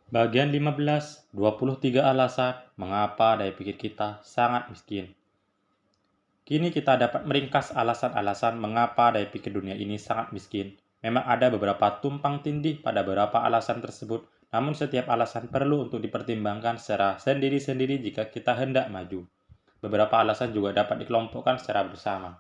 Bagian 15, 23 alasan mengapa daya pikir kita sangat miskin. Kini kita dapat meringkas alasan-alasan mengapa daya pikir dunia ini sangat miskin. Memang ada beberapa tumpang tindih pada beberapa alasan tersebut, namun setiap alasan perlu untuk dipertimbangkan secara sendiri-sendiri jika kita hendak maju. Beberapa alasan juga dapat dikelompokkan secara bersama.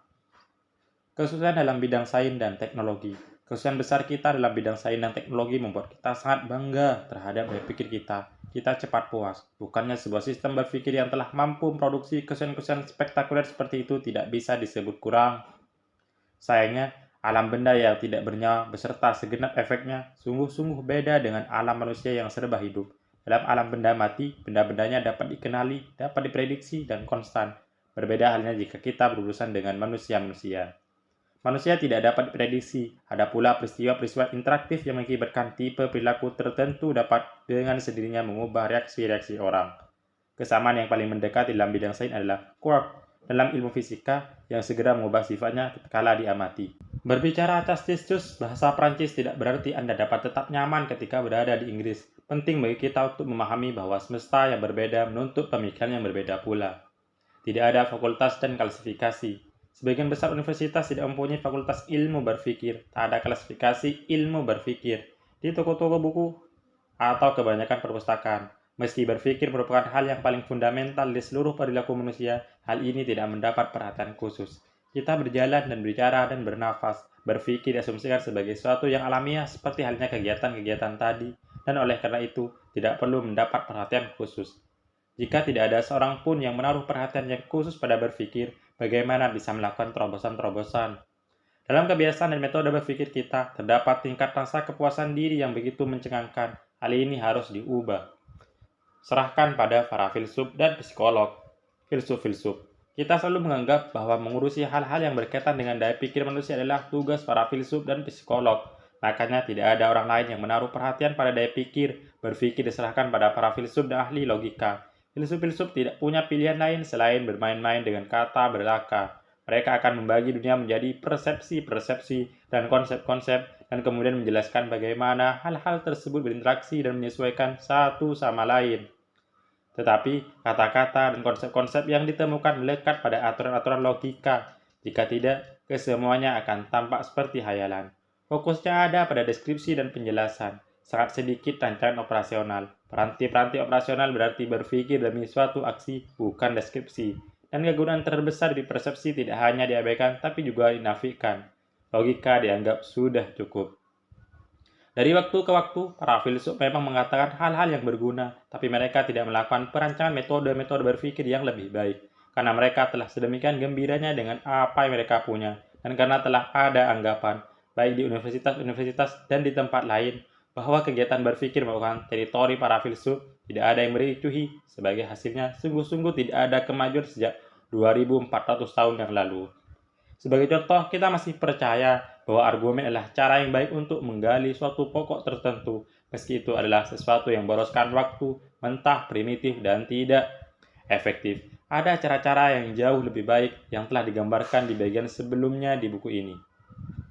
Kesulitan dalam bidang sains dan teknologi. Kesulitan besar kita dalam bidang sains dan teknologi membuat kita sangat bangga terhadap daya pikir kita. Kita cepat puas. Bukannya sebuah sistem berpikir yang telah mampu memproduksi kesulitan-kesulitan spektakuler seperti itu tidak bisa disebut kurang. Sayangnya, alam benda yang tidak bernyawa beserta segenap efeknya sungguh-sungguh beda dengan alam manusia yang serba hidup. Dalam alam benda mati, benda-bendanya dapat dikenali, dapat diprediksi, dan konstan. Berbeda halnya jika kita berurusan dengan manusia-manusia. Manusia tidak dapat diprediksi. Ada pula peristiwa-peristiwa interaktif yang mengakibatkan tipe perilaku tertentu dapat dengan sendirinya mengubah reaksi-reaksi orang. Kesamaan yang paling mendekat dalam bidang sains adalah quark dalam ilmu fisika yang segera mengubah sifatnya kala diamati. Berbicara atas testus, bahasa Prancis tidak berarti Anda dapat tetap nyaman ketika berada di Inggris. Penting bagi kita untuk memahami bahwa semesta yang berbeda menuntut pemikiran yang berbeda pula. Tidak ada fakultas dan klasifikasi. Sebagian besar universitas tidak mempunyai fakultas ilmu berpikir, tak ada klasifikasi ilmu berpikir di toko-toko buku atau kebanyakan perpustakaan. Meski berpikir merupakan hal yang paling fundamental di seluruh perilaku manusia, hal ini tidak mendapat perhatian khusus. Kita berjalan dan bicara dan bernafas, berpikir diasumsikan sebagai sesuatu yang alamiah seperti halnya kegiatan-kegiatan tadi, dan oleh karena itu tidak perlu mendapat perhatian khusus. Jika tidak ada seorang pun yang menaruh perhatian yang khusus pada berpikir, bagaimana bisa melakukan terobosan-terobosan? Dalam kebiasaan dan metode berpikir kita, terdapat tingkat rasa kepuasan diri yang begitu mencengangkan. Hal ini harus diubah. Serahkan pada para filsuf dan psikolog. Filsuf-filsuf. Kita selalu menganggap bahwa mengurusi hal-hal yang berkaitan dengan daya pikir manusia adalah tugas para filsuf dan psikolog. Makanya tidak ada orang lain yang menaruh perhatian pada daya pikir, berpikir diserahkan pada para filsuf dan ahli logika. Filsuf-filsuf tidak punya pilihan lain selain bermain-main dengan kata berlaka. Mereka akan membagi dunia menjadi persepsi-persepsi dan konsep-konsep dan kemudian menjelaskan bagaimana hal-hal tersebut berinteraksi dan menyesuaikan satu sama lain. Tetapi kata-kata dan konsep-konsep yang ditemukan melekat pada aturan-aturan logika. Jika tidak, kesemuanya akan tampak seperti hayalan. Fokusnya ada pada deskripsi dan penjelasan. Sangat sedikit rancangan operasional. Peranti-peranti operasional berarti berpikir demi suatu aksi, bukan deskripsi. Dan kegunaan terbesar di persepsi tidak hanya diabaikan, tapi juga dinafikan. Logika dianggap sudah cukup. Dari waktu ke waktu, para filsuf memang mengatakan hal-hal yang berguna, tapi mereka tidak melakukan perancangan metode-metode berpikir yang lebih baik, karena mereka telah sedemikian gembiranya dengan apa yang mereka punya, dan karena telah ada anggapan, baik di universitas-universitas dan di tempat lain, bahwa kegiatan berpikir merupakan teritori para filsuf, tidak ada yang mericuhi, sebagai hasilnya sungguh-sungguh tidak ada kemajuan sejak 2400 tahun yang lalu. Sebagai contoh, kita masih percaya bahwa argumen adalah cara yang baik untuk menggali suatu pokok tertentu, meski itu adalah sesuatu yang boroskan waktu, mentah, primitif, dan tidak efektif. Ada cara-cara yang jauh lebih baik yang telah digambarkan di bagian sebelumnya di buku ini.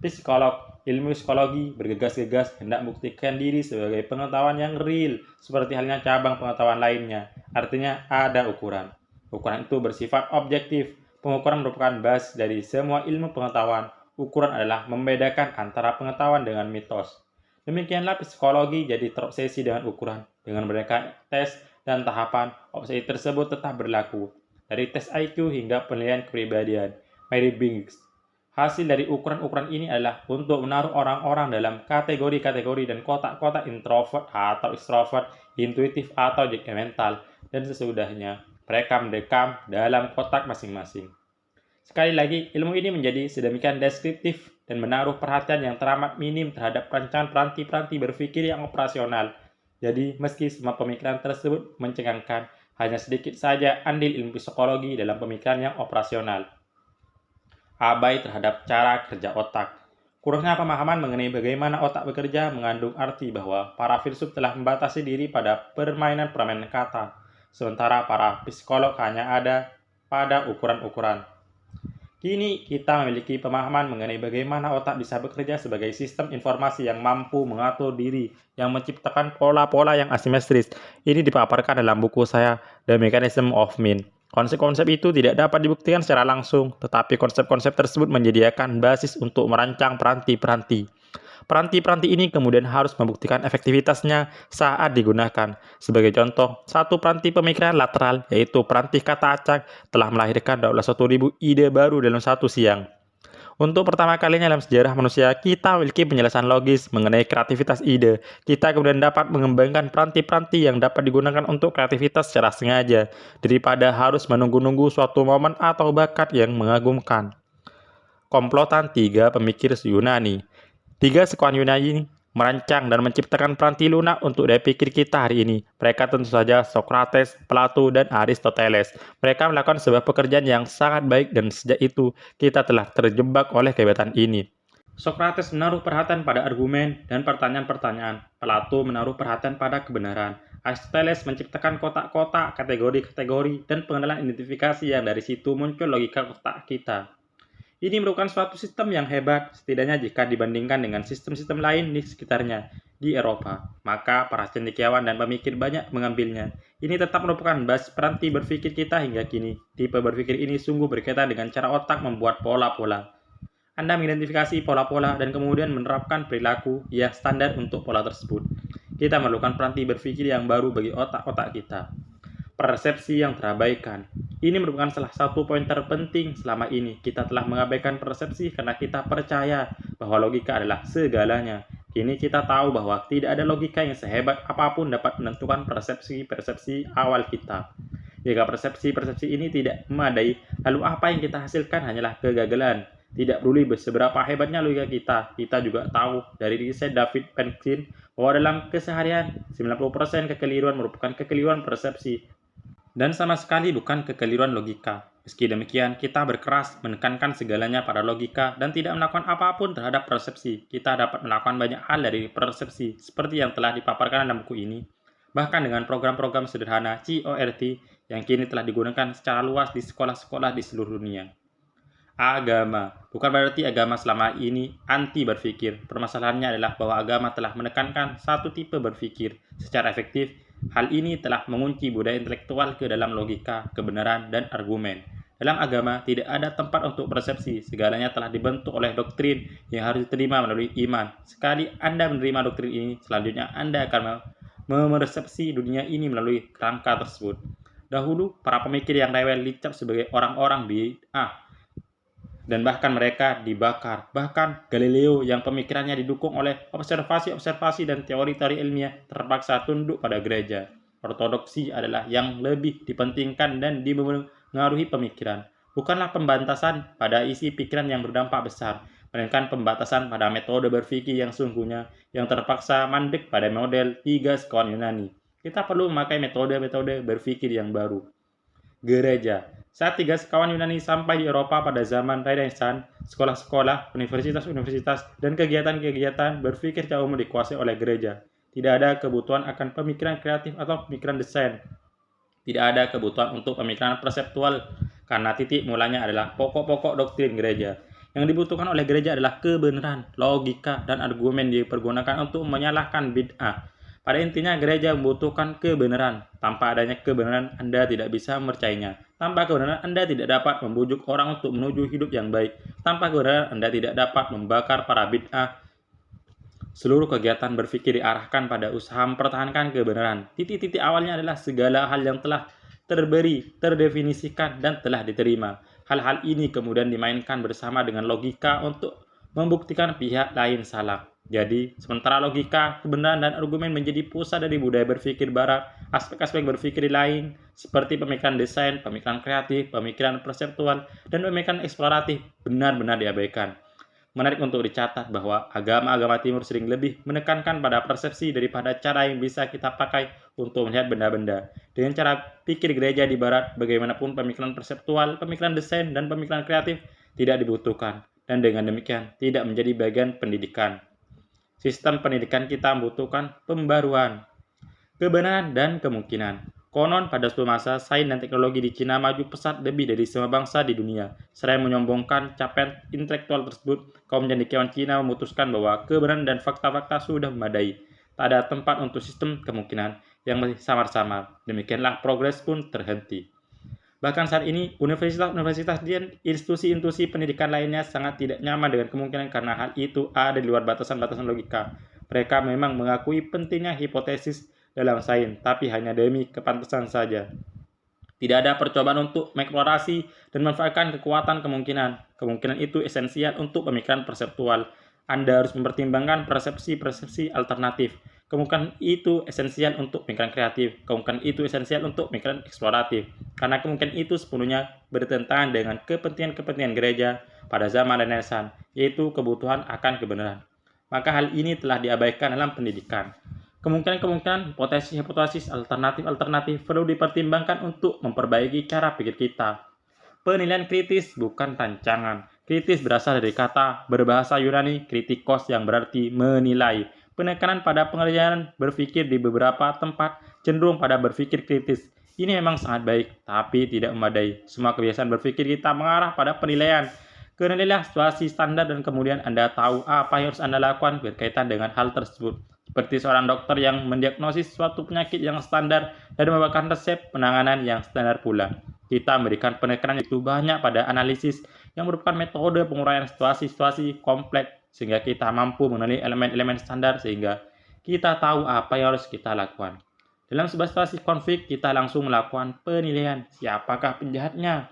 Psikolog, ilmu psikologi bergegas-gegas hendak membuktikan diri sebagai pengetahuan yang real, seperti halnya cabang pengetahuan lainnya. Artinya ada ukuran. Ukuran itu bersifat objektif. Pengukuran merupakan basis dari semua ilmu pengetahuan. Ukuran adalah membedakan antara pengetahuan dengan mitos. Demikianlah psikologi jadi terobsesi dengan ukuran. Dengan mereka tes dan tahapan, obsesi tersebut tetap berlaku. Dari tes IQ hingga penilaian kepribadian. Mary Biggs. Hasil dari ukuran-ukuran ini adalah untuk menaruh orang-orang dalam kategori-kategori dan kotak-kotak introvert atau extrovert, intuitif atau judgmental, dan sesudahnya mereka mendekam dalam kotak masing-masing. Sekali lagi, ilmu ini menjadi sedemikian deskriptif dan menaruh perhatian yang teramat minim terhadap rancangan peranti-peranti berpikir yang operasional. Jadi, meski semua pemikiran tersebut mencengangkan, hanya sedikit saja andil ilmu psikologi dalam pemikiran yang operasional. Abai terhadap cara kerja otak. Kurangnya pemahaman mengenai bagaimana otak bekerja mengandung arti bahwa para filsuf telah membatasi diri pada permainan-permainan kata, sementara para psikolog hanya ada pada ukuran-ukuran. Kini kita memiliki pemahaman mengenai bagaimana otak bisa bekerja sebagai sistem informasi yang mampu mengatur diri, yang menciptakan pola-pola yang asimetris. Ini dipaparkan dalam buku saya, The Mechanism of Mind. Konsep-konsep itu tidak dapat dibuktikan secara langsung, tetapi konsep-konsep tersebut menyediakan basis untuk merancang peranti-peranti. Peranti-peranti ini kemudian harus membuktikan efektivitasnya saat digunakan. Sebagai contoh, satu peranti pemikiran lateral, yaitu peranti kata acak, telah melahirkan 12.000 ide baru dalam satu siang. Untuk pertama kalinya dalam sejarah manusia, kita memiliki penjelasan logis mengenai kreativitas ide. Kita kemudian dapat mengembangkan peranti-peranti yang dapat digunakan untuk kreativitas secara sengaja, daripada harus menunggu-nunggu suatu momen atau bakat yang mengagumkan. Komplotan tiga pemikir Yunani. Tiga sekuan Yunani merancang dan menciptakan peranti lunak untuk daya pikir kita hari ini. Mereka tentu saja Socrates, Plato, dan Aristoteles. Mereka melakukan sebuah pekerjaan yang sangat baik dan sejak itu kita telah terjebak oleh kegiatan ini. Socrates menaruh perhatian pada argumen dan pertanyaan-pertanyaan. Plato menaruh perhatian pada kebenaran. Aristoteles menciptakan kotak-kotak, kategori-kategori, dan pengenalan identifikasi yang dari situ muncul logika kotak kita. Ini merupakan suatu sistem yang hebat, setidaknya jika dibandingkan dengan sistem-sistem lain di sekitarnya di Eropa. Maka para cendekiawan dan pemikir banyak mengambilnya. Ini tetap merupakan basis peranti berpikir kita hingga kini. Tipe berpikir ini sungguh berkaitan dengan cara otak membuat pola-pola. Anda mengidentifikasi pola-pola dan kemudian menerapkan perilaku yang standar untuk pola tersebut. Kita memerlukan peranti berpikir yang baru bagi otak-otak kita. Persepsi yang terabaikan. Ini merupakan salah satu poin terpenting selama ini. Kita telah mengabaikan persepsi karena kita percaya bahwa logika adalah segalanya. Kini kita tahu bahwa tidak ada logika yang sehebat apapun dapat menentukan persepsi-persepsi awal kita. Jika persepsi-persepsi ini tidak memadai, lalu apa yang kita hasilkan hanyalah kegagalan. Tidak peduli seberapa hebatnya logika kita juga tahu dari riset David Penkin bahwa dalam keseharian 90% kekeliruan merupakan kekeliruan persepsi dan sama sekali bukan kekeliruan logika. Meski demikian, kita berkeras menekankan segalanya pada logika dan tidak melakukan apapun terhadap persepsi. Kita dapat melakukan banyak hal dari persepsi, seperti yang telah dipaparkan dalam buku ini. Bahkan dengan program-program sederhana CORT yang kini telah digunakan secara luas di sekolah-sekolah di seluruh dunia. Agama. Bukan berarti agama selama ini anti berpikir. Permasalahannya adalah bahwa agama telah menekankan satu tipe berpikir secara efektif. Hal ini telah mengunci budaya intelektual ke dalam logika, kebenaran, dan argumen. Dalam agama, tidak ada tempat untuk persepsi. Segalanya telah dibentuk oleh doktrin yang harus diterima melalui iman. Sekali Anda menerima doktrin ini, selanjutnya Anda akan memersepsi dunia ini melalui kerangka tersebut. Dahulu, para pemikir yang rewel dicap sebagai orang-orang bid'ah dan bahkan mereka dibakar. Bahkan Galileo yang pemikirannya didukung oleh observasi-observasi dan teori-teori ilmiah terpaksa tunduk pada gereja. Ortodoksi adalah yang lebih dipentingkan dan dimengaruhi pemikiran. Bukanlah pembatasan pada isi pikiran yang berdampak besar, melainkan pembatasan pada metode berpikir yang sungguhnya yang terpaksa mandek pada model tiga sekuan Yunani. Kita perlu memakai metode-metode berpikir yang baru. Gereja. Saat tiga sekawan Yunani sampai di Eropa pada zaman Renaissance, sekolah-sekolah, universitas-universitas, dan kegiatan-kegiatan berpikir secara umum dikuasai oleh gereja. Tidak ada kebutuhan akan pemikiran kreatif atau pemikiran desain. Tidak ada kebutuhan untuk pemikiran perseptual, karena titik mulanya adalah pokok-pokok doktrin gereja. Yang dibutuhkan oleh gereja adalah kebenaran, logika, dan argumen dipergunakan untuk menyalahkan bid'ah. Pada intinya, gereja membutuhkan kebenaran. Tanpa adanya kebenaran, Anda tidak bisa mempercayainya. Tanpa kebenaran, Anda tidak dapat membujuk orang untuk menuju hidup yang baik. Tanpa kebenaran, Anda tidak dapat membakar para bid'ah. Seluruh kegiatan berpikir diarahkan pada usaha mempertahankan kebenaran. Titik-titik awalnya adalah segala hal yang telah terberi, terdefinisikan, dan telah diterima. Hal-hal ini kemudian dimainkan bersama dengan logika untuk membuktikan pihak lain salah. Jadi, sementara logika, kebenaran, dan argumen menjadi pusat dari budaya berpikir barat, aspek-aspek berpikir lain, seperti pemikiran desain, pemikiran kreatif, pemikiran perseptual, dan pemikiran eksploratif, benar-benar diabaikan. Menarik untuk dicatat bahwa agama-agama timur sering lebih menekankan pada persepsi daripada cara yang bisa kita pakai untuk melihat benda-benda. Dengan cara pikir gereja di barat, bagaimanapun pemikiran perseptual, pemikiran desain, dan pemikiran kreatif tidak dibutuhkan, dan dengan demikian tidak menjadi bagian pendidikan. Sistem pendidikan kita membutuhkan pembaruan, kebenaran, dan kemungkinan. Konon pada suatu masa, sains dan teknologi di Cina maju pesat lebih dari semua bangsa di dunia. Selain menyombongkan capaian intelektual tersebut, kaum cendekiawan Cina memutuskan bahwa kebenaran dan fakta-fakta sudah memadai. Tak ada tempat untuk sistem kemungkinan yang masih samar-samar. Demikianlah progres pun terhenti. Bahkan saat ini, universitas-universitas dan institusi-institusi pendidikan lainnya sangat tidak nyaman dengan kemungkinan karena hal itu ada di luar batasan-batasan logika. Mereka memang mengakui pentingnya hipotesis dalam sains, tapi hanya demi kepantasan saja. Tidak ada percobaan untuk mengeksplorasi dan memanfaatkan kekuatan kemungkinan. Kemungkinan itu esensial untuk pemikiran perseptual. Anda harus mempertimbangkan persepsi-persepsi alternatif. Kemungkinan itu esensial untuk pemikiran kreatif. Kemungkinan itu esensial untuk pemikiran eksploratif. Karena kemungkinan itu sepenuhnya bertentangan dengan kepentingan-kepentingan gereja pada zaman Renaissance, yaitu kebutuhan akan kebenaran. Maka hal ini telah diabaikan dalam pendidikan. Kemungkinan-kemungkinan hipotesis alternatif perlu dipertimbangkan untuk memperbaiki cara pikir kita. Penilaian kritis bukan rancangan. Kritis berasal dari kata berbahasa Yunani kritikos yang berarti menilai. Penekanan pada pengerjaan berpikir di beberapa tempat cenderung pada berpikir kritis. Ini memang sangat baik, tapi tidak memadai. Semua kebiasaan berpikir kita mengarah pada penilaian. Kenalilah situasi standar dan kemudian Anda tahu apa yang harus Anda lakukan berkaitan dengan hal tersebut. Seperti seorang dokter yang mendiagnosis suatu penyakit yang standar dan membawakan resep penanganan yang standar pula. Kita memberikan penekanan itu banyak pada analisis yang merupakan metode penguraian situasi-situasi kompleks sehingga kita mampu mengenali elemen-elemen standar sehingga kita tahu apa yang harus kita lakukan. Dalam sebuah situasi konflik, kita langsung melakukan penilaian siapakah penjahatnya,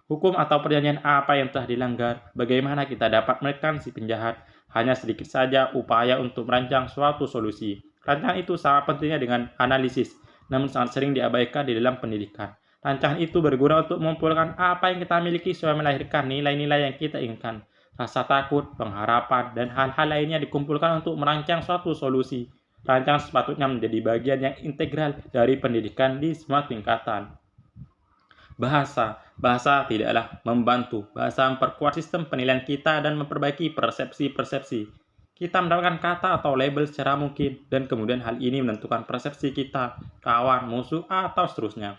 hukum atau perjanjian apa yang telah dilanggar, bagaimana kita dapat menekan si penjahat. Hanya sedikit saja upaya untuk merancang suatu solusi. Rancangan itu sangat pentingnya dengan analisis, namun sangat sering diabaikan di dalam pendidikan. Rancangan itu berguna untuk mengumpulkan apa yang kita miliki supaya melahirkan nilai-nilai yang kita inginkan. Rasa takut, pengharapan, dan hal-hal lainnya dikumpulkan untuk merancang suatu solusi. Rancangan sepatutnya menjadi bagian yang integral dari pendidikan di semua tingkatan. Bahasa tidaklah membantu. Bahasa memperkuat sistem penilaian kita dan memperbaiki persepsi-persepsi. Kita mendapatkan kata atau label secara mungkin, dan kemudian hal ini menentukan persepsi kita, kawan, musuh, atau seterusnya.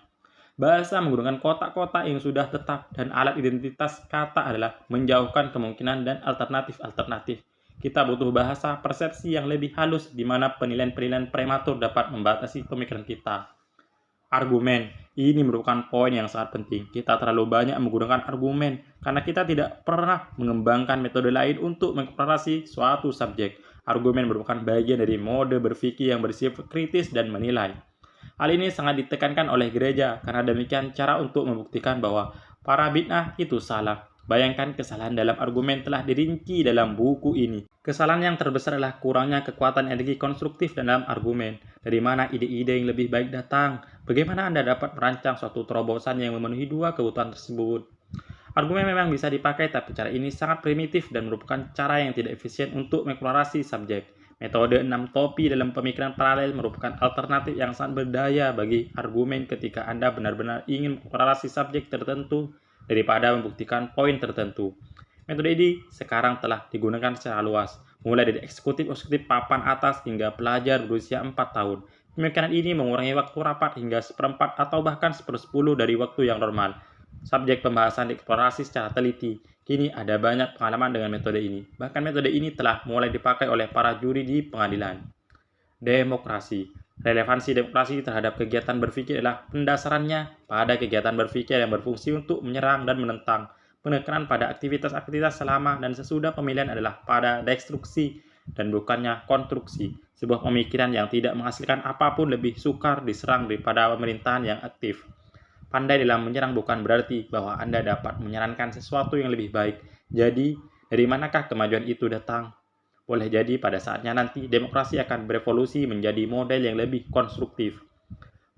Bahasa menggunakan kotak-kotak yang sudah tetap, dan alat identitas kata adalah menjauhkan kemungkinan dan alternatif-alternatif. Kita butuh bahasa persepsi yang lebih halus, di mana penilaian-penilaian prematur dapat membatasi pemikiran kita. Argumen. Ini merupakan poin yang sangat penting. Kita terlalu banyak menggunakan argumen karena kita tidak pernah mengembangkan metode lain untuk mengeksplorasi suatu subjek. Argumen merupakan bagian dari mode berpikir yang bersifat kritis dan menilai. Hal ini sangat ditekankan oleh gereja karena demikian cara untuk membuktikan bahwa para bid'ah itu salah. Bayangkan kesalahan dalam argumen telah dirinci dalam buku ini. Kesalahan yang terbesar adalah kurangnya kekuatan energi konstruktif dalam argumen. Dari mana ide-ide yang lebih baik datang? Bagaimana Anda dapat merancang suatu terobosan yang memenuhi dua kebutuhan tersebut? Argumen memang bisa dipakai, tapi cara ini sangat primitif dan merupakan cara yang tidak efisien untuk mengeksplorasi subjek. Metode 6 topi dalam pemikiran paralel merupakan alternatif yang sangat berdaya bagi argumen ketika Anda benar-benar ingin mengeksplorasi subjek tertentu daripada membuktikan poin tertentu. Metode ini sekarang telah digunakan secara luas, mulai dari eksekutif papan atas hingga pelajar berusia 4 tahun. Pemikiran ini mengurangi waktu rapat hingga 1/4 atau bahkan 1/10 dari waktu yang normal. Subjek pembahasan dieksplorasi secara teliti. Kini ada banyak pengalaman dengan metode ini. Bahkan metode ini telah mulai dipakai oleh para juri di pengadilan. Demokrasi. Relevansi demokrasi terhadap kegiatan berpikir adalah pendasarannya pada kegiatan berpikir yang berfungsi untuk menyerang dan menentang. Penekanan pada aktivitas-aktivitas selama dan sesudah pemilihan adalah pada destruksi dan bukannya konstruksi. Sebuah pemikiran yang tidak menghasilkan apapun lebih sukar diserang daripada pemerintahan yang aktif. Pandai dalam menyerang bukan berarti bahwa Anda dapat menyarankan sesuatu yang lebih baik. Jadi, dari manakah kemajuan itu datang? Boleh jadi pada saatnya nanti demokrasi akan berevolusi menjadi model yang lebih konstruktif.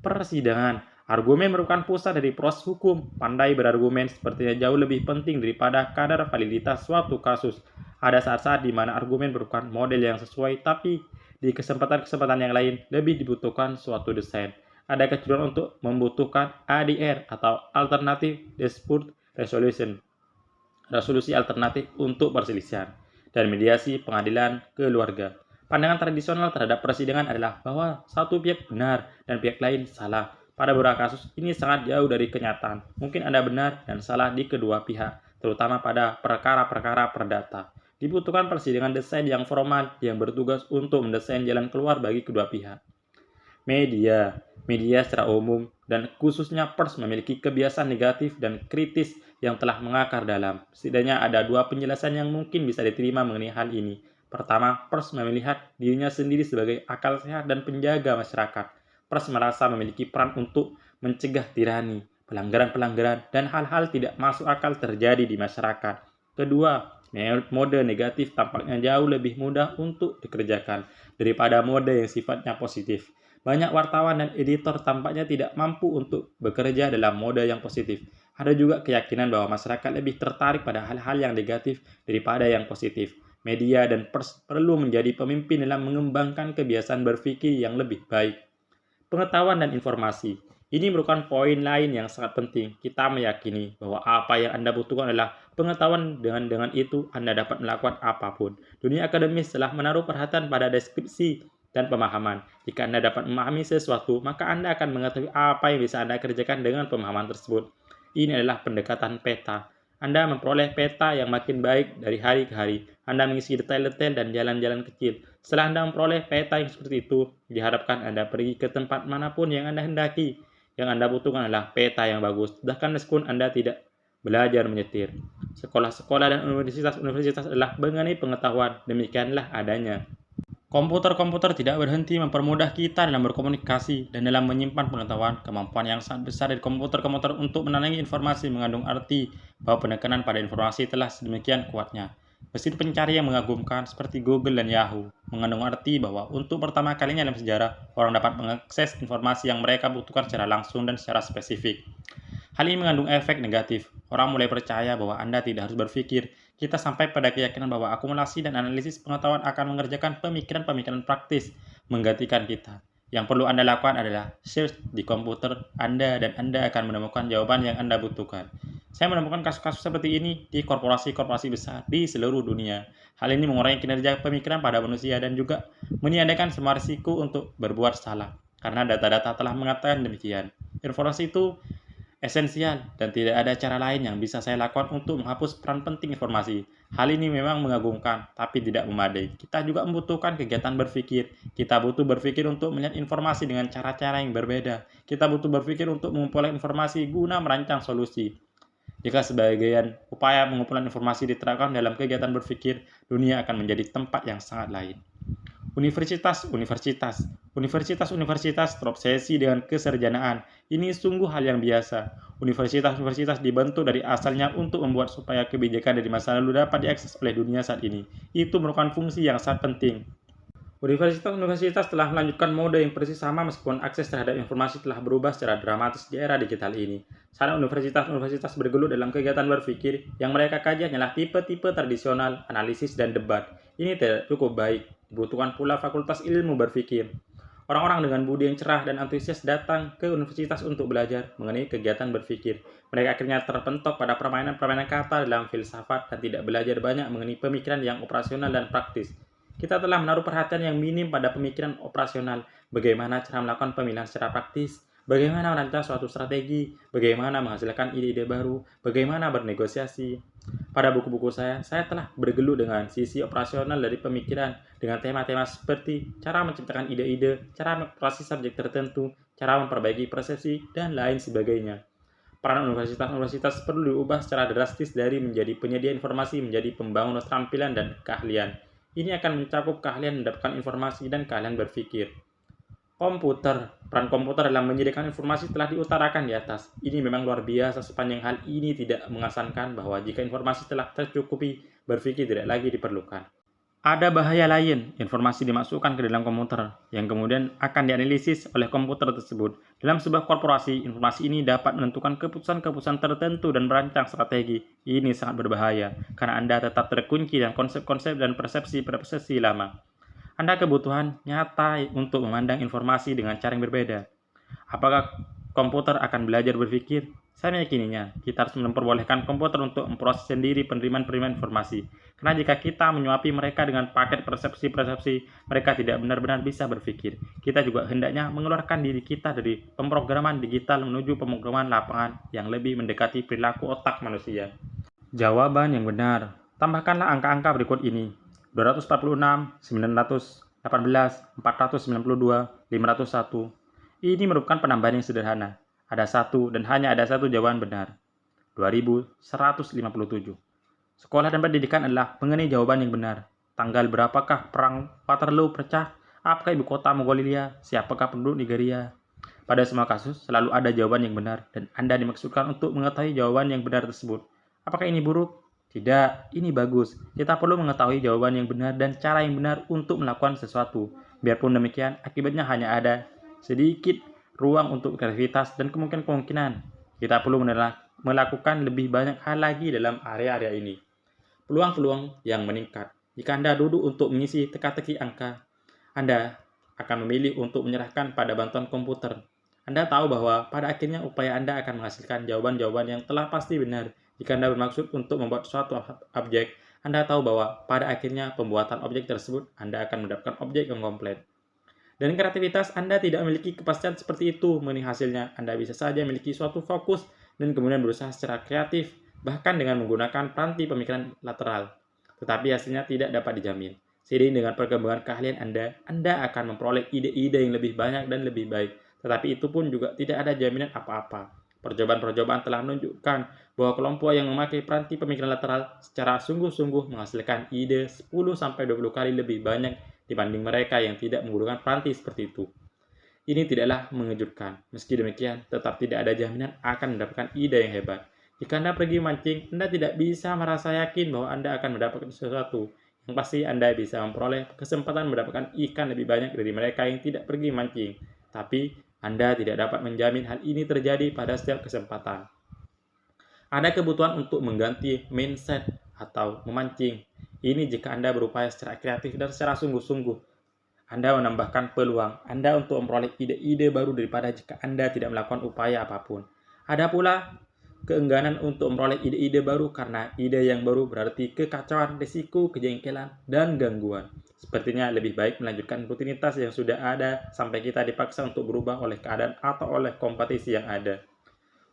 Persidangan. Argumen merupakan pusat dari proses hukum. Pandai berargumen sepertinya jauh lebih penting daripada kadar validitas suatu kasus. Ada saat-saat di mana argumen merupakan model yang sesuai, tapi di kesempatan-kesempatan yang lain lebih dibutuhkan suatu desain. Ada kecenderungan untuk membutuhkan ADR atau Alternative Dispute Resolution, resolusi alternatif untuk perselisihan, dan mediasi pengadilan keluarga. Pandangan tradisional terhadap persidangan adalah bahwa satu pihak benar dan pihak lain salah. Pada beberapa kasus, ini sangat jauh dari kenyataan. Mungkin Anda benar dan salah di kedua pihak, terutama pada perkara-perkara perdata. Dibutuhkan persidangan desain yang formal yang bertugas untuk mendesain jalan keluar bagi kedua pihak. Media secara umum, dan khususnya pers memiliki kebiasaan negatif dan kritis yang telah mengakar dalam. Setidaknya ada dua penjelasan yang mungkin bisa diterima mengenai hal ini. Pertama, pers melihat dirinya sendiri sebagai akal sehat dan penjaga masyarakat. Pers merasa memiliki peran untuk mencegah tirani, pelanggaran-pelanggaran, dan hal-hal tidak masuk akal terjadi di masyarakat. Kedua, mode negatif tampaknya jauh lebih mudah untuk dikerjakan daripada mode yang sifatnya positif. Banyak wartawan dan editor tampaknya tidak mampu untuk bekerja dalam mode yang positif. Ada juga keyakinan bahwa masyarakat lebih tertarik pada hal-hal yang negatif daripada yang positif. Media dan pers perlu menjadi pemimpin dalam mengembangkan kebiasaan berpikir yang lebih baik. Pengetahuan dan informasi. Ini merupakan poin lain yang sangat penting. Kita meyakini bahwa apa yang Anda butuhkan adalah pengetahuan. Dengan itu, Anda dapat melakukan apapun. Dunia akademis telah menaruh perhatian pada deskripsi dan pemahaman. Jika Anda dapat memahami sesuatu, maka Anda akan mengetahui apa yang bisa Anda kerjakan dengan pemahaman tersebut. Ini adalah pendekatan peta. Anda memperoleh peta yang makin baik dari hari ke hari. Anda mengisi detail-detail dan jalan-jalan kecil. Setelah Anda memperoleh peta yang seperti itu, diharapkan Anda pergi ke tempat manapun yang Anda hendaki. Yang Anda butuhkan adalah peta yang bagus, bahkan meskipun Anda tidak belajar menyetir. Sekolah-sekolah dan universitas adalah mengenai pengetahuan. Demikianlah adanya. Komputer-komputer tidak berhenti mempermudah kita dalam berkomunikasi dan dalam menyimpan pengetahuan. Kemampuan yang sangat besar dari komputer-komputer untuk menandangi informasi mengandung arti bahwa penekanan pada informasi telah sedemikian kuatnya. Mesin pencari yang mengagumkan seperti Google dan Yahoo mengandung arti bahwa untuk pertama kalinya dalam sejarah, orang dapat mengakses informasi yang mereka butuhkan secara langsung dan secara spesifik. Hal ini mengandung efek negatif. Orang mulai percaya bahwa Anda tidak harus berpikir. Kita sampai pada keyakinan bahwa akumulasi dan analisis pengetahuan akan mengerjakan pemikiran-pemikiran praktis, menggantikan kita. Yang perlu Anda lakukan adalah search di komputer Anda dan Anda akan menemukan jawaban yang Anda butuhkan. Saya menemukan kasus-kasus seperti ini di korporasi-korporasi besar di seluruh dunia. Hal ini mengurangi kinerja pemikiran pada manusia dan juga meniadakan semua risiko untuk berbuat salah. Karena data-data telah mengatakan demikian. Informasi itu esensial dan tidak ada cara lain yang bisa saya lakukan untuk menghapus peran penting informasi. Hal ini memang mengagumkan, tapi tidak memadai. Kita juga membutuhkan kegiatan berpikir. Kita butuh berpikir untuk melihat informasi dengan cara-cara yang berbeda. Kita butuh berpikir untuk mengumpulkan informasi guna merancang solusi. Jika sebagian upaya pengumpulan informasi diterapkan dalam kegiatan berpikir, dunia akan menjadi tempat yang sangat lain. Universitas terobsesi dengan keserjanaan. Ini sungguh hal yang biasa. Universitas dibentuk dari asalnya untuk membuat supaya kebijakan dari masa lalu dapat diakses oleh dunia saat ini. Itu merupakan fungsi yang sangat penting. Universitas telah melanjutkan mode yang persis sama meskipun akses terhadap informasi telah berubah secara dramatis di era digital ini. Saat universitas bergelut dalam kegiatan berpikir, yang mereka kaji hanyalah tipe-tipe tradisional, analisis, dan debat. Ini tidak cukup baik. Dibutuhkan pula fakultas ilmu berpikir. Orang-orang dengan budi yang cerah dan antusias datang ke universitas untuk belajar mengenai kegiatan berpikir. Mereka akhirnya terpentok pada permainan-permainan kata dalam filsafat dan tidak belajar banyak mengenai pemikiran yang operasional dan praktis. Kita telah menaruh perhatian yang minim pada pemikiran operasional, bagaimana cara melakukan pemilihan secara praktis, bagaimana merancang suatu strategi, bagaimana menghasilkan ide-ide baru, bagaimana bernegosiasi. Pada buku-buku saya telah bergelut dengan sisi operasional dari pemikiran dengan tema-tema seperti cara menciptakan ide-ide, cara mengoperasi subjek tertentu, cara memperbaiki persepsi, dan lain sebagainya. Peran universitas perlu diubah secara drastis dari menjadi penyedia informasi menjadi pembangun keterampilan dan keahlian. Ini akan mencakup keahlian mendapatkan informasi dan keahlian berpikir. Peran komputer dalam menyediakan informasi telah diutarakan di atas. Ini memang luar biasa sepanjang hal ini tidak mengesankan bahwa jika informasi telah tercukupi, berpikir tidak lagi diperlukan. Ada bahaya lain, informasi dimasukkan ke dalam komputer, yang kemudian akan dianalisis oleh komputer tersebut. Dalam sebuah korporasi, informasi ini dapat menentukan keputusan-keputusan tertentu dan merancang strategi. Ini sangat berbahaya, karena Anda tetap terkunci dalam konsep-konsep dan persepsi lama. Anda kebutuhan nyata untuk memandang informasi dengan cara yang berbeda. Apakah komputer akan belajar berpikir? Saya meyakininya, kita harus memperbolehkan komputer untuk memproses sendiri penerimaan informasi. Karena jika kita menyuapi mereka dengan paket persepsi-persepsi, mereka tidak benar-benar bisa berpikir. Kita juga hendaknya mengeluarkan diri kita dari pemrograman digital menuju pemrograman lapangan yang lebih mendekati perilaku otak manusia. Jawaban yang benar. Tambahkanlah angka-angka berikut ini. 246, 918, 492, 501. Ini merupakan penambahan yang sederhana. Ada satu dan hanya ada satu jawaban benar. 2157. Sekolah dan pendidikan adalah mengenai jawaban yang benar. Tanggal berapakah perang Waterloo pecah? Apakah ibu kota Mongolia? Siapakah penduduk Nigeria? Pada semua kasus, selalu ada jawaban yang benar dan Anda dimaksudkan untuk mengetahui jawaban yang benar tersebut. Apakah ini buruk? Tidak, ini bagus. Kita perlu mengetahui jawaban yang benar dan cara yang benar untuk melakukan sesuatu. Biarpun demikian, akibatnya hanya ada sedikit ruang untuk kreativitas dan kemungkinan-kemungkinan. Kita perlu melakukan lebih banyak hal lagi dalam area-area ini. Peluang-peluang yang meningkat. Jika Anda duduk untuk mengisi teka-teki angka, Anda akan memilih untuk menyerahkan pada bantuan komputer. Anda tahu bahwa pada akhirnya upaya Anda akan menghasilkan jawaban-jawaban yang telah pasti benar. Jika Anda bermaksud untuk membuat suatu objek, Anda tahu bahwa pada akhirnya pembuatan objek tersebut Anda akan mendapatkan objek yang komplit. Dan kreativitas Anda tidak memiliki kepastian seperti itu mengenai hasilnya. Anda bisa saja memiliki suatu fokus dan kemudian berusaha secara kreatif, bahkan dengan menggunakan panti pemikiran lateral. Tetapi hasilnya tidak dapat dijamin. Seiring dengan perkembangan keahlian Anda akan memperoleh ide-ide yang lebih banyak dan lebih baik. Tetapi itu pun juga tidak ada jaminan apa-apa. Percobaan-percobaan telah menunjukkan bahwa kelompok yang memakai panti pemikiran lateral secara sungguh-sungguh menghasilkan ide 10-20 kali lebih banyak dibanding mereka yang tidak menggunakan panti seperti itu. Ini tidaklah mengejutkan. Meski demikian, tetap tidak ada jaminan akan mendapatkan ide yang hebat. Jika Anda pergi mancing, Anda tidak bisa merasa yakin bahwa Anda akan mendapatkan sesuatu. Yang pasti Anda bisa memperoleh kesempatan mendapatkan ikan lebih banyak dari mereka yang tidak pergi mancing. Tapi Anda tidak dapat menjamin hal ini terjadi pada setiap kesempatan. Ada kebutuhan untuk mengganti mindset atau memancing. Ini jika Anda berupaya secara kreatif dan secara sungguh-sungguh. Anda menambahkan peluang Anda untuk memperoleh ide-ide baru daripada jika Anda tidak melakukan upaya apapun. Ada pula keengganan untuk memperoleh ide-ide baru karena ide yang baru berarti kekacauan, risiko, kejengkelan, dan gangguan. Sepertinya lebih baik melanjutkan rutinitas yang sudah ada sampai kita dipaksa untuk berubah oleh keadaan atau oleh kompetisi yang ada.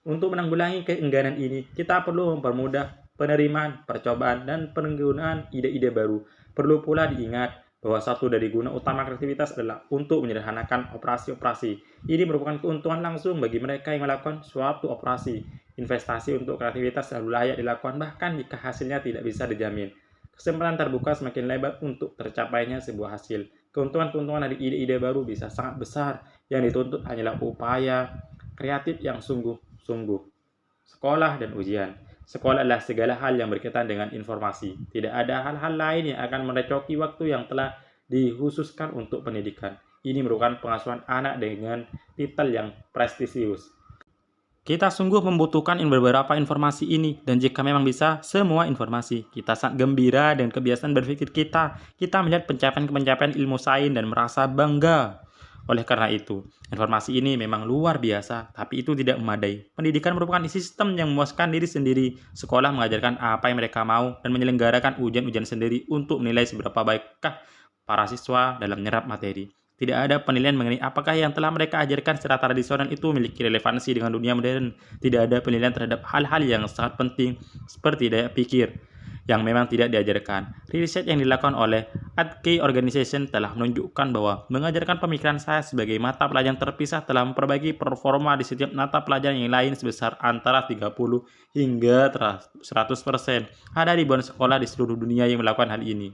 Untuk menanggulangi keengganan ini, kita perlu mempermudah penerimaan, percobaan, dan penggunaan ide-ide baru. Perlu pula diingat bahwa satu dari guna utama kreativitas adalah untuk menyederhanakan operasi-operasi. Ini merupakan keuntungan langsung bagi mereka yang melakukan suatu operasi. Investasi untuk kreativitas selalu layak dilakukan bahkan jika hasilnya tidak bisa dijamin. Kesempatan terbuka semakin lebar untuk tercapainya sebuah hasil. Keuntungan-keuntungan dari ide-ide baru bisa sangat besar. Yang dituntut hanyalah upaya kreatif yang sungguh-sungguh. Sekolah dan ujian. Sekolah adalah segala hal yang berkaitan dengan informasi. Tidak ada hal-hal lain yang akan merecoki waktu yang telah dikhususkan untuk pendidikan. Ini merupakan pengasuhan anak dengan titel yang prestisius. Kita sungguh membutuhkan beberapa informasi ini, dan jika memang bisa, semua informasi. Kita sangat gembira dengan kebiasaan berpikir kita. Kita melihat pencapaian-pencapaian ilmu sains dan merasa bangga. Oleh karena itu, informasi ini memang luar biasa, tapi itu tidak memadai. Pendidikan merupakan sistem yang memuaskan diri sendiri. Sekolah mengajarkan apa yang mereka mau dan menyelenggarakan ujian-ujian sendiri untuk menilai seberapa baikkah para siswa dalam menyerap materi. Tidak ada penilaian mengenai apakah yang telah mereka ajarkan secara tradisional itu memiliki relevansi dengan dunia modern. Tidak ada penilaian terhadap hal-hal yang sangat penting seperti daya pikir yang memang tidak diajarkan. Riset yang dilakukan oleh Atkey Organization telah menunjukkan bahwa mengajarkan pemikiran saya sebagai mata pelajaran terpisah telah memperbaiki performa di setiap mata pelajaran yang lain sebesar antara 30 hingga 100%. Ada ribuan sekolah di seluruh dunia yang melakukan hal ini.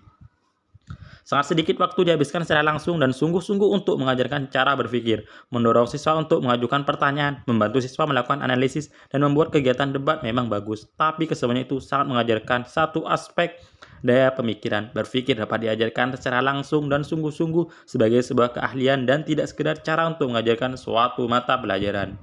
Sangat sedikit waktu dihabiskan secara langsung dan sungguh-sungguh untuk mengajarkan cara berpikir, mendorong siswa untuk mengajukan pertanyaan, membantu siswa melakukan analisis, dan membuat kegiatan debat memang bagus. Tapi kesemuanya itu sangat mengajarkan satu aspek daya pemikiran. Berpikir dapat diajarkan secara langsung dan sungguh-sungguh sebagai sebuah keahlian dan tidak sekedar cara untuk mengajarkan suatu mata pelajaran.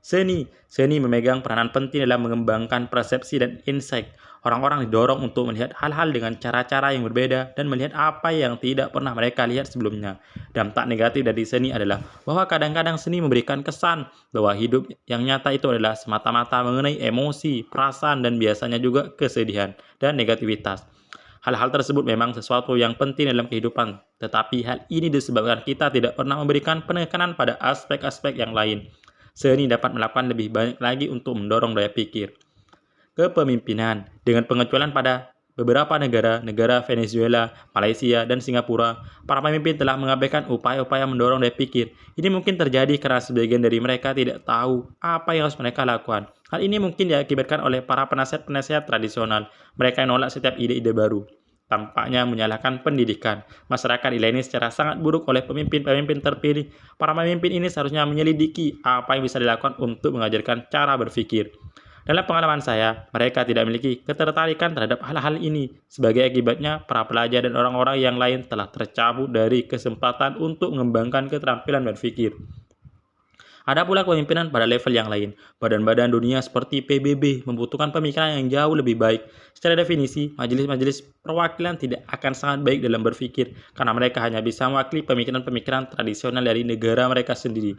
Seni memegang peranan penting dalam mengembangkan persepsi dan insight. Orang-orang didorong untuk melihat hal-hal dengan cara-cara yang berbeda dan melihat apa yang tidak pernah mereka lihat sebelumnya. Dampak negatif dari seni adalah bahwa kadang-kadang seni memberikan kesan bahwa hidup yang nyata itu adalah semata-mata mengenai emosi, perasaan, dan biasanya juga kesedihan dan negativitas. Hal-hal tersebut memang sesuatu yang penting dalam kehidupan, tetapi hal ini disebabkan kita tidak pernah memberikan penekanan pada aspek-aspek yang lain. Seni dapat melakukan lebih banyak lagi untuk mendorong daya pikir. Kepemimpinan, dengan pengecualian pada beberapa negara Venezuela, Malaysia, dan Singapura, para pemimpin telah mengabaikan upaya-upaya mendorong daya pikir. Ini mungkin terjadi karena sebagian dari mereka tidak tahu apa yang harus mereka lakukan. Hal ini mungkin diakibatkan oleh para penasihat-penasihat tradisional. Mereka yang menolak setiap ide-ide baru. Tampaknya menyalahkan pendidikan. Masyarakat dinilai ini secara sangat buruk oleh pemimpin-pemimpin terpilih. Para pemimpin ini seharusnya menyelidiki apa yang bisa dilakukan untuk mengajarkan cara berpikir. Dalam pengalaman saya, mereka tidak memiliki ketertarikan terhadap hal-hal ini. Sebagai akibatnya, para pelajar dan orang-orang yang lain telah tercabut dari kesempatan untuk mengembangkan keterampilan berpikir. Ada pula kepemimpinan pada level yang lain. Badan-badan dunia seperti PBB membutuhkan pemikiran yang jauh lebih baik. Secara definisi, majelis-majelis perwakilan tidak akan sangat baik dalam berpikir, karena mereka hanya bisa mewakili pemikiran-pemikiran tradisional dari negara mereka sendiri.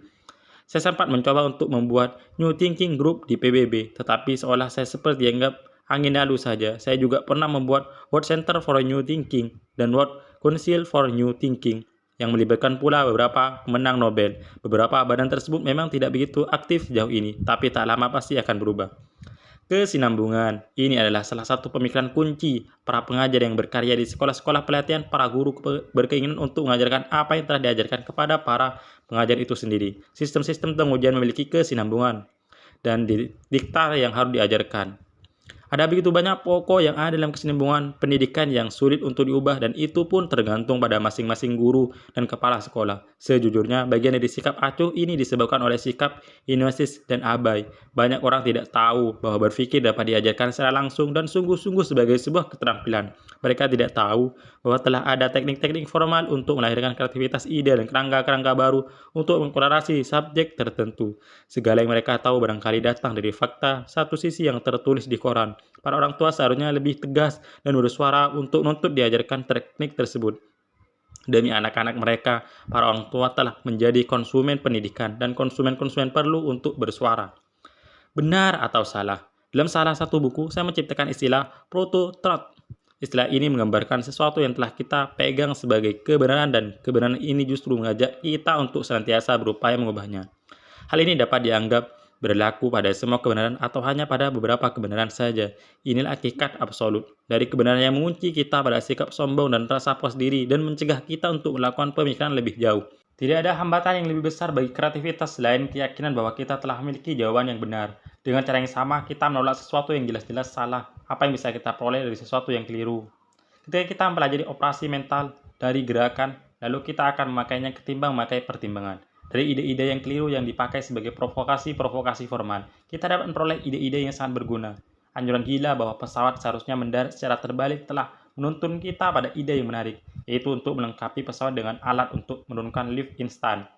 Saya sempat mencoba untuk membuat New Thinking Group di PBB, tetapi seolah saya seperti dianggap angin lalu saja. Saya juga pernah membuat World Center for New Thinking dan World Council for New Thinking, yang melibatkan pula beberapa pemenang Nobel. Beberapa badan tersebut memang tidak begitu aktif sejauh ini, tapi tak lama pasti akan berubah. Kesinambungan, ini adalah salah satu pemikiran kunci para pengajar yang berkarya di sekolah-sekolah pelatihan. Para guru berkeinginan untuk mengajarkan apa yang telah diajarkan kepada para pengajar itu sendiri. Sistem-sistem pengujian memiliki kesinambungan dan diktar yang harus diajarkan. Ada begitu banyak pokok yang ada dalam kesinambungan pendidikan yang sulit untuk diubah, dan itu pun tergantung pada masing-masing guru dan kepala sekolah. Sejujurnya, bagian dari sikap acuh ini disebabkan oleh sikap inosis dan abai. Banyak orang tidak tahu bahwa berpikir dapat diajarkan secara langsung dan sungguh-sungguh sebagai sebuah keterampilan. Mereka tidak tahu bahwa telah ada teknik-teknik formal untuk melahirkan kreativitas ide dan kerangka-kerangka baru untuk mengkorelasi subjek tertentu. Segala yang mereka tahu barangkali datang dari fakta satu sisi yang tertulis di koran. Para orang tua seharusnya lebih tegas dan bersuara untuk menuntut diajarkan teknik tersebut. Demi anak-anak mereka, para orang tua telah menjadi konsumen pendidikan, dan konsumen-konsumen perlu untuk bersuara. Benar atau salah? Dalam salah satu buku, saya menciptakan istilah proto-truth. Istilah ini menggambarkan sesuatu yang telah kita pegang sebagai kebenaran, dan kebenaran ini justru mengajak kita untuk senantiasa berupaya mengubahnya. Hal ini dapat dianggap berlaku pada semua kebenaran atau hanya pada beberapa kebenaran saja. Inilah hakikat absolut dari kebenaran yang mengunci kita pada sikap sombong dan rasa puas diri, dan mencegah kita untuk melakukan pemikiran lebih jauh. Tidak ada hambatan yang lebih besar bagi kreativitas selain keyakinan bahwa kita telah memiliki jawaban yang benar. Dengan cara yang sama, kita menolak sesuatu yang jelas-jelas salah. Apa yang bisa kita peroleh dari sesuatu yang keliru? Ketika kita mempelajari operasi mental dari gerakan, lalu kita akan memakainya ketimbang memakai pertimbangan. Dari ide-ide yang keliru yang dipakai sebagai provokasi-provokasi formal, kita dapat memperoleh ide-ide yang sangat berguna. Anjuran gila bahwa pesawat seharusnya mendarat secara terbalik telah menuntun kita pada ide yang menarik, yaitu untuk melengkapi pesawat dengan alat untuk menurunkan lift instan.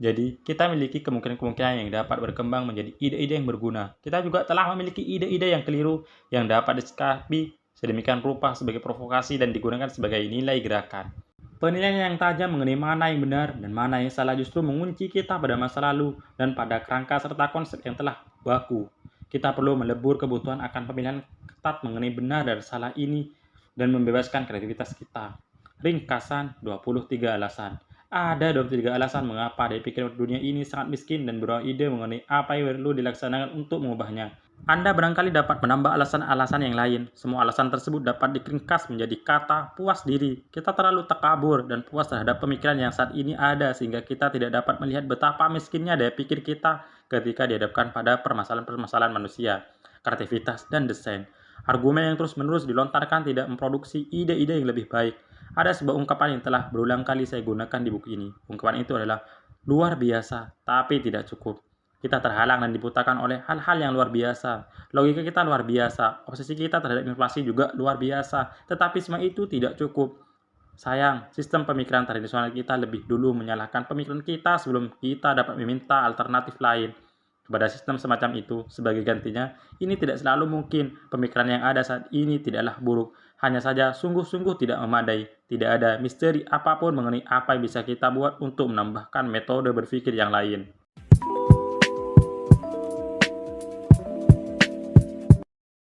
Jadi, kita memiliki kemungkinan-kemungkinan yang dapat berkembang menjadi ide-ide yang berguna. Kita juga telah memiliki ide-ide yang keliru yang dapat disikapi sedemikian rupa sebagai provokasi dan digunakan sebagai nilai gerakan. Penilaian yang tajam mengenai mana yang benar dan mana yang salah justru mengunci kita pada masa lalu dan pada kerangka serta konsep yang telah baku. Kita perlu melebur kebutuhan akan pemilihan ketat mengenai benar dan salah ini dan membebaskan kreativitas kita. Ringkasan 23 alasan. Ada 23 alasan mengapa daya pikir dunia ini sangat miskin dan berubah ide mengenai apa yang perlu dilaksanakan untuk mengubahnya. Anda barangkali dapat menambah alasan-alasan yang lain. Semua alasan tersebut dapat diringkas menjadi kata puas diri. Kita terlalu takabur dan puas terhadap pemikiran yang saat ini ada, sehingga kita tidak dapat melihat betapa miskinnya daya pikir kita ketika dihadapkan pada permasalahan-permasalahan manusia, kreativitas, dan desain. Argumen yang terus-menerus dilontarkan tidak memproduksi ide-ide yang lebih baik. Ada sebuah ungkapan yang telah berulang kali saya gunakan di buku ini. Ungkapan itu adalah luar biasa, tapi tidak cukup. Kita terhalang dan dibutakan oleh hal-hal yang luar biasa. Logika kita luar biasa, obsesi kita terhadap inflasi juga luar biasa, tetapi semua itu tidak cukup. Sayang, sistem pemikiran tradisional kita lebih dulu menyalahkan pemikiran kita sebelum kita dapat meminta alternatif lain. kepada sistem semacam itu. Sebagai gantinya, ini tidak selalu mungkin. Pemikiran yang ada saat ini tidaklah buruk, hanya saja sungguh-sungguh tidak memadai. Tidak ada misteri apapun mengenai apa yang bisa kita buat untuk menambahkan metode berpikir yang lain.